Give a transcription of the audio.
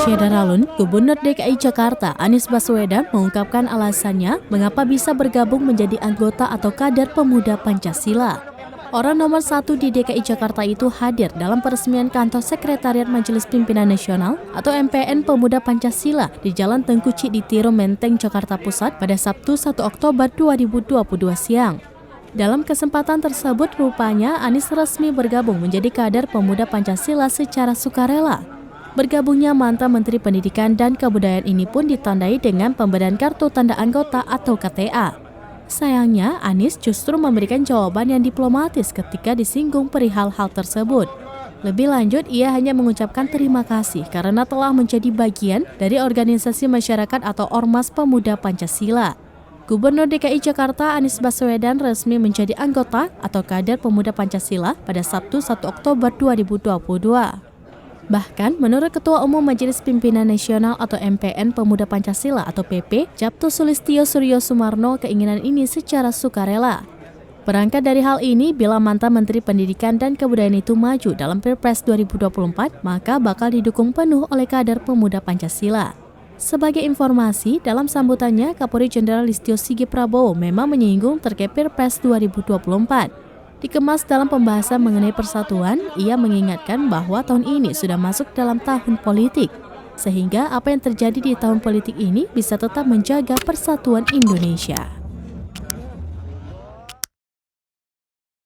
Syederalun, Gubernur DKI Jakarta Anies Baswedan mengungkapkan alasannya mengapa bisa bergabung menjadi anggota atau kader pemuda Pancasila. Orang nomor 1 di DKI Jakarta itu hadir dalam peresmian kantor Sekretariat Majelis Pimpinan Nasional atau MPN Pemuda Pancasila di Jalan Tengku Cikditiro, Menteng, Jakarta Pusat pada Sabtu 1 Oktober 2022 siang. Dalam kesempatan tersebut rupanya Anies resmi bergabung menjadi kader Pemuda Pancasila secara sukarela. Bergabungnya mantan Menteri Pendidikan dan Kebudayaan ini pun ditandai dengan pemberian kartu tanda anggota atau KTA. Sayangnya, Anies justru memberikan jawaban yang diplomatis ketika disinggung perihal hal tersebut. Lebih lanjut, ia hanya mengucapkan terima kasih karena telah menjadi bagian dari organisasi masyarakat atau Ormas Pemuda Pancasila. Gubernur DKI Jakarta Anies Baswedan resmi menjadi anggota atau kader Pemuda Pancasila pada Sabtu 1 Oktober 2022. Bahkan, menurut Ketua Umum Majelis Pimpinan Nasional atau MPN Pemuda Pancasila atau PP, Japto Sulistyo Suryo Sumarno, keinginan ini secara sukarela. Berangkat dari hal ini, bila mantan Menteri Pendidikan dan Kebudayaan itu maju dalam Pilpres 2024, maka bakal didukung penuh oleh kader Pemuda Pancasila. Sebagai informasi, dalam sambutannya, Kapolri Jenderal Listio Sigit Prabowo memang menyinggung terkait Pilpres 2024. Dikemas dalam pembahasan mengenai persatuan, ia mengingatkan bahwa tahun ini sudah masuk dalam tahun politik, sehingga apa yang terjadi di tahun politik ini bisa tetap menjaga persatuan Indonesia.